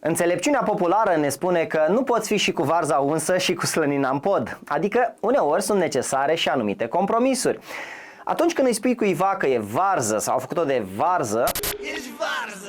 Înțelepciunea populară ne spune că nu poți fi și cu varza unsă și cu slănina în pod, adică uneori sunt necesare și anumite compromisuri. Atunci când îi spui cuiva că e varză sau a făcut-o de varză, Ești varză!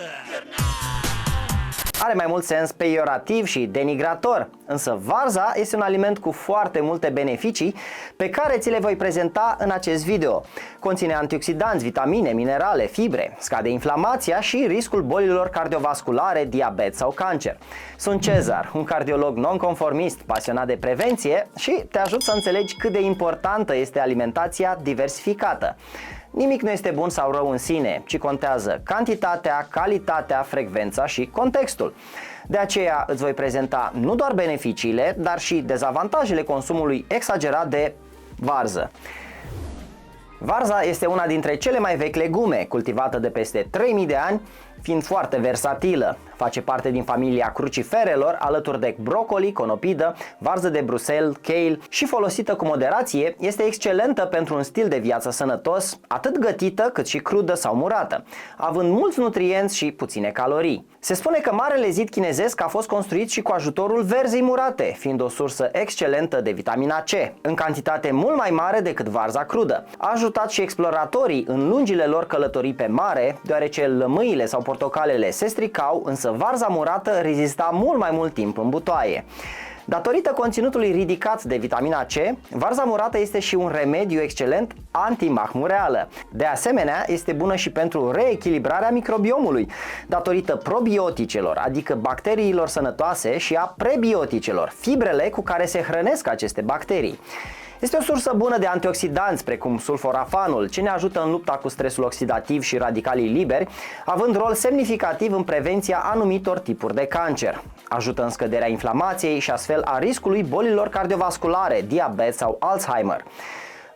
are mai mult sens peiorativ și denigrator, însă varza este un aliment cu foarte multe beneficii pe care ți le voi prezenta în acest video. Conține antioxidanți, vitamine, minerale, fibre, scade inflamația și riscul bolilor cardiovasculare, diabet sau cancer. Sunt Cezar, un cardiolog nonconformist, pasionat de prevenție și te ajut să înțelegi cât de importantă este alimentația diversificată. Nimic nu este bun sau rău în sine, ci contează cantitatea, calitatea, frecvența și contextul. De aceea îți voi prezenta nu doar beneficiile, dar și dezavantajele consumului exagerat de varză. Varza este una dintre cele mai vechi legume, cultivată de peste 3000 de ani, fiind foarte versatilă. Face parte din familia cruciferelor, alături de brocoli, conopidă, varză de Bruxelles, kale și folosită cu moderație, este excelentă pentru un stil de viață sănătos, atât gătită cât și crudă sau murată, având mulți nutrienți și puține calorii. Se spune că Marele Zid chinezesc a fost construit și cu ajutorul verzei murate, fiind o sursă excelentă de vitamina C, în cantitate mult mai mare decât varza crudă. A ajutat și exploratorii în lungile lor călătorii pe mare, deoarece lămâile sau portocalele se stricau, însă varza murată rezista mult mai mult timp în butoaie. Datorită conținutului ridicat de vitamina C, varza murată este și un remediu excelent antimahmureală. De asemenea, este bună și pentru reechilibrarea microbiomului, datorită probioticelor, adică bacteriilor sănătoase, și a prebioticelor, fibrele cu care se hrănesc aceste bacterii. Este o sursă bună de antioxidanți, precum sulforafanul, ce ne ajută în lupta cu stresul oxidativ și radicalii liberi, având rol semnificativ în prevenția anumitor tipuri de cancer. Ajută în scăderea inflamației și astfel a riscului bolilor cardiovasculare, diabet sau Alzheimer.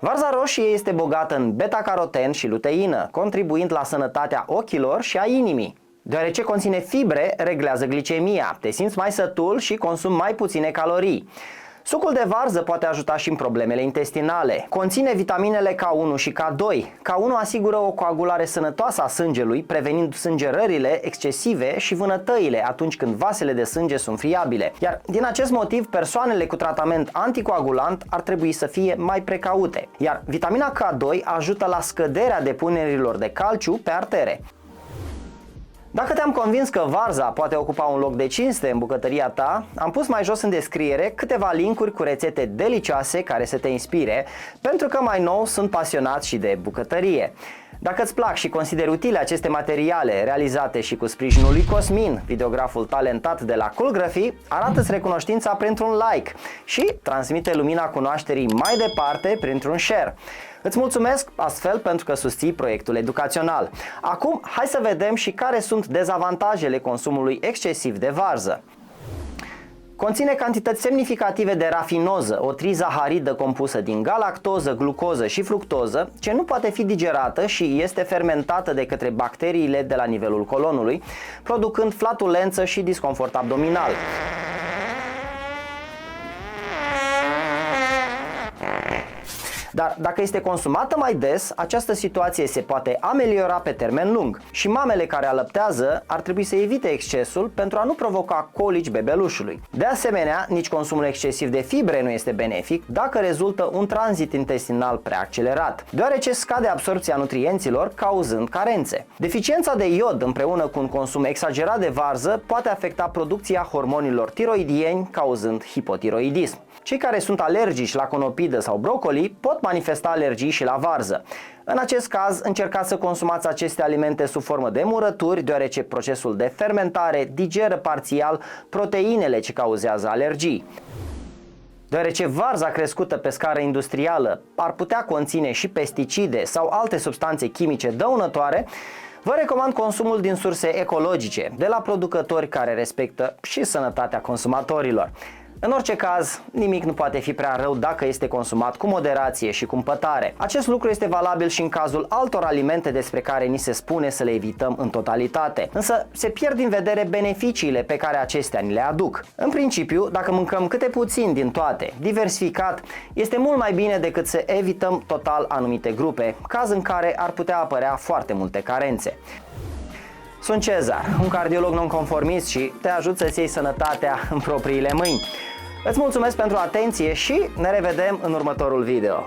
Varza roșie este bogată în beta-caroten și luteină, contribuind la sănătatea ochilor și a inimii. Deoarece conține fibre, reglează glicemia, te simți mai sătul și consumi mai puține calorii. Sucul de varză poate ajuta și în problemele intestinale. Conține vitaminele K1 și K2. K1 asigură o coagulare sănătoasă a sângelui, prevenind sângerările excesive și vânătăile atunci când vasele de sânge sunt friabile. Iar din acest motiv, persoanele cu tratament anticoagulant ar trebui să fie mai precaute. Iar vitamina K2 ajută la scăderea depunerilor de calciu pe artere. Dacă te-am convins că varza poate ocupa un loc de cinste în bucătăria ta, am pus mai jos în descriere câteva linkuri cu rețete delicioase care să te inspire, pentru că mai nou sunt pasionat și de bucătărie. Dacă îți plac și consideri utile aceste materiale realizate și cu sprijinul lui Cosmin, videograful talentat de la Coolgraphy, arată-ți recunoștința printr-un like și transmite lumina cunoașterii mai departe printr-un share. Îți mulțumesc astfel pentru că susții proiectul educațional. Acum, hai să vedem și care sunt dezavantajele consumului excesiv de varză. Conține cantități semnificative de rafinoză, o trizaharidă compusă din galactoză, glucoză și fructoză, ce nu poate fi digerată și este fermentată de către bacteriile de la nivelul colonului, producând flatulență și disconfort abdominal. Dar dacă este consumată mai des, această situație se poate ameliora pe termen lung și mamele care alăptează ar trebui să evite excesul pentru a nu provoca colici bebelușului. De asemenea, nici consumul excesiv de fibre nu este benefic dacă rezultă un tranzit intestinal prea accelerat, deoarece scade absorbția nutrienților, cauzând carențe. Deficiența de iod împreună cu un consum exagerat de varză poate afecta producția hormonilor tiroidieni, cauzând hipotiroidism. Cei care sunt alergici la conopidă sau brocoli pot manifesta alergii și la varză. În acest caz, încercați să consumați aceste alimente sub formă de murături, deoarece procesul de fermentare digeră parțial proteinele ce cauzează alergii. Deoarece varza crescută pe scară industrială ar putea conține și pesticide sau alte substanțe chimice dăunătoare, vă recomand consumul din surse ecologice, de la producători care respectă și sănătatea consumatorilor. În orice caz, nimic nu poate fi prea rău dacă este consumat cu moderație și cumpătare. Acest lucru este valabil și în cazul altor alimente despre care ni se spune să le evităm în totalitate. Însă se pierd din vedere beneficiile pe care acestea ni le aduc. În principiu, dacă mâncăm câte puțin din toate, diversificat, este mult mai bine decât să evităm total anumite grupe, caz în care ar putea apărea foarte multe carențe. Sunt Cezar, un cardiolog nonconformist și te ajut să-ți iei sănătatea în propriile mâini. Îți mulțumesc pentru atenție și ne revedem în următorul video.